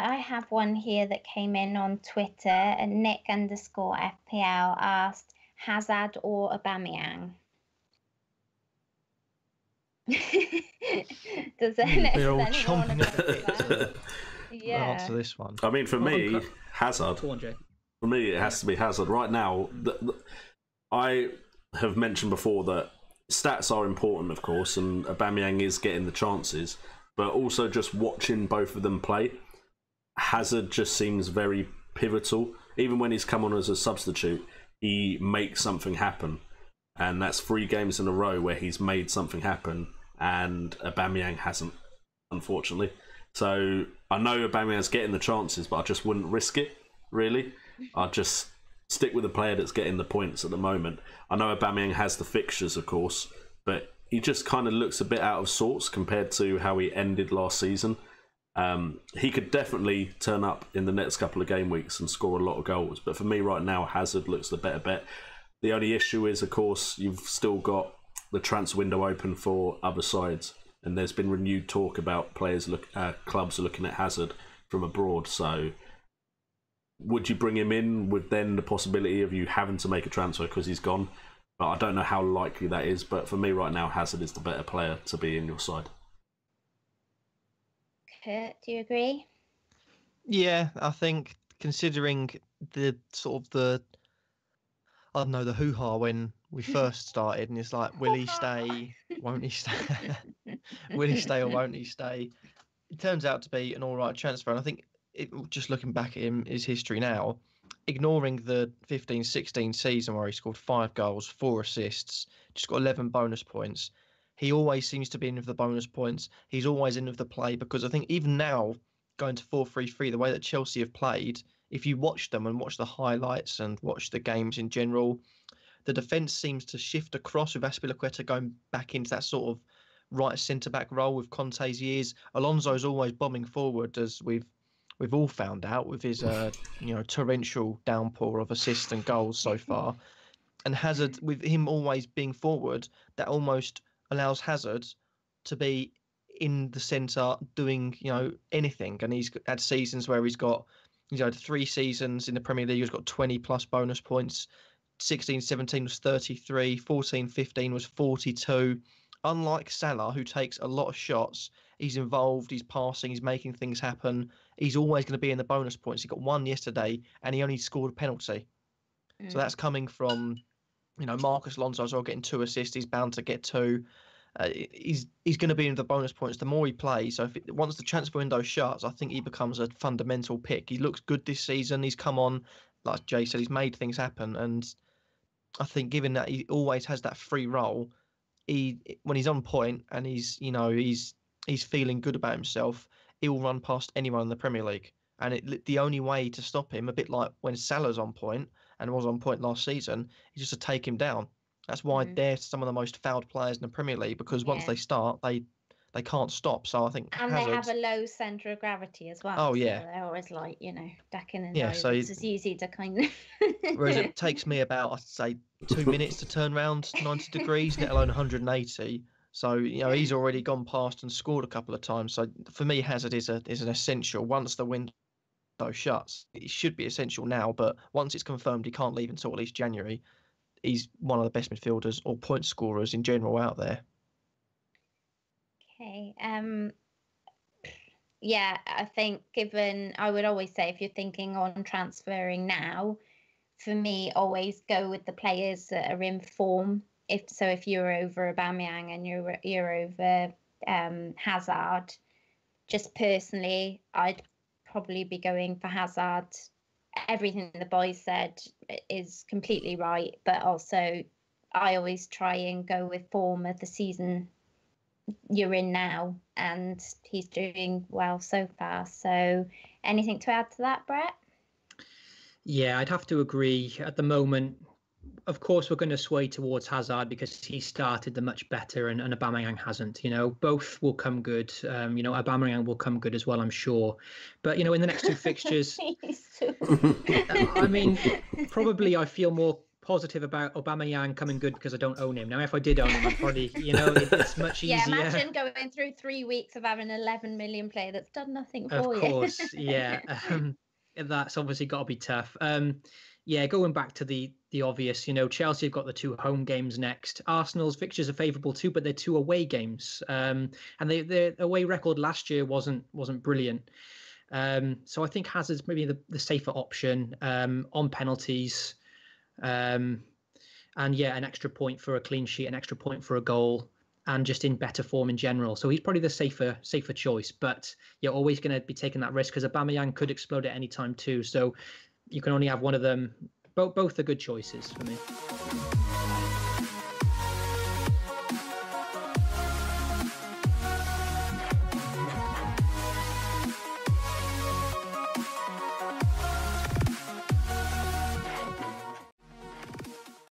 I have one here that came in on Twitter, and Nick_FPL asked, Hazard or Aubameyang? Does We're all anyone chomping at the bit to Yeah. answer this one. I mean, for me, Hazard. Go on, Jay. For me, it has to be Hazard. Right now, I have mentioned before that stats are important, of course, and Aubameyang is getting the chances, but also just watching both of them play, Hazard just seems very pivotal. Even when he's come on as a substitute, he makes something happen. And that's 3 games in a row where he's made something happen, and Aubameyang hasn't, unfortunately. So I know Aubameyang's getting the chances, but I just wouldn't risk it, really. I'd just stick with the player that's getting the points at the moment. I know Aubameyang has the fixtures, of course, but he just kind of looks a bit out of sorts compared to how he ended last season. He could definitely turn up in the next couple of game weeks and score a lot of goals, but for me right now, Hazard looks the better bet. The only issue is, of course, you've still got the transfer window open for other sides, and there's been renewed talk about clubs are looking at Hazard from abroad. So, would you bring him in with then the possibility of you having to make a transfer because he's gone? But I don't know how likely that is. But for me right now, Hazard is the better player to be in your side. Kurt, do you agree? Yeah, I think considering the I don't know, the hoo-ha when we first started, and it's like, will he stay? Won't he stay? Will he stay or won't he stay? It turns out to be an all right transfer. And I think, just looking back at his history now, ignoring the 15-16 season where he scored 5 goals, 4 assists, just got 11 bonus points, he always seems to be in with the bonus points. He's always in with the play, because I think even now, going to 4-3-3, the way that Chelsea have played, if you watch them and watch the highlights and watch the games in general, the defence seems to shift across with Azpilicueta going back into that sort of right centre-back role with Conte's years. Alonso's always bombing forward, as we've all found out with his torrential downpour of assists and goals so far. And Hazard, with him always being forward, that almost allows Hazard to be in the centre doing anything. And he's had seasons where he's got 3 seasons in the Premier League, he's got 20 plus bonus points. 16-17 was 33, 14-15 was 42. Unlike Salah, who takes a lot of shots, he's involved, he's passing, he's making things happen. He's always going to be in the bonus points. He got 1 yesterday, and he only scored a penalty. So that's coming from, Marcus Alonso as well, getting 2 assists. He's bound to get 2. He's going to be in the bonus points the more he plays. So once the transfer window shuts, I think he becomes a fundamental pick. He looks good this season. He's come on, like Jay said, he's made things happen. And I think given that he always has that free role, when he's on point and he's feeling good about himself, he will run past anyone in the Premier League. And the only way to stop him, a bit like when Salah's on point and was on point last season, is just to take him down. That's why they're some of the most fouled players in the Premier League, because once they start, they can't stop. So I think they have a low centre of gravity as well. Oh yeah, so they're always like ducking and so it's easy to kind of. Whereas it takes me about, I'd say, 2 minutes to turn around 90 degrees, let alone 180. So he's already gone past and scored a couple of times. So for me, Hazard is an essential. Once the window shuts, it should be essential now. But once it's confirmed he can't leave until at least January, he's one of the best midfielders or point scorers in general out there. Okay. Yeah, I think I would always say, if you're thinking on transferring now, for me, always go with the players that are in form. If you're over Aubameyang and you're over Hazard, just personally, I'd probably be going for Hazard. Everything the boys said is completely right, but also I always try and go with form of the season you're in now, and he's doing well so far. So anything to add to that, Brett? Yeah, I'd have to agree. At the moment, of course, we're going to sway towards Hazard because he started the much better and Aubameyang hasn't. Both will come good. Aubameyang will come good as well, I'm sure. But, in the next 2 fixtures, I mean, probably I feel more positive about Aubameyang coming good because I don't own him. Now, if I did own him, I'd probably, it's much easier. Yeah, imagine going through 3 weeks of having an 11 million player that's done nothing for you. Of course, yeah. That's obviously got to be tough. Yeah, going back to the obvious, Chelsea have got the 2 home games next. Arsenal's fixtures are favourable too, but they're 2 away games. And their away record last year wasn't brilliant. So I think Hazard's maybe the safer option on penalties. And yeah, an extra point for a clean sheet, an extra point for a goal, and just in better form in general. So he's probably the safer choice. But you're always going to be taking that risk because Aubameyang could explode at any time too. So you can only have one of them. Both are good choices for me.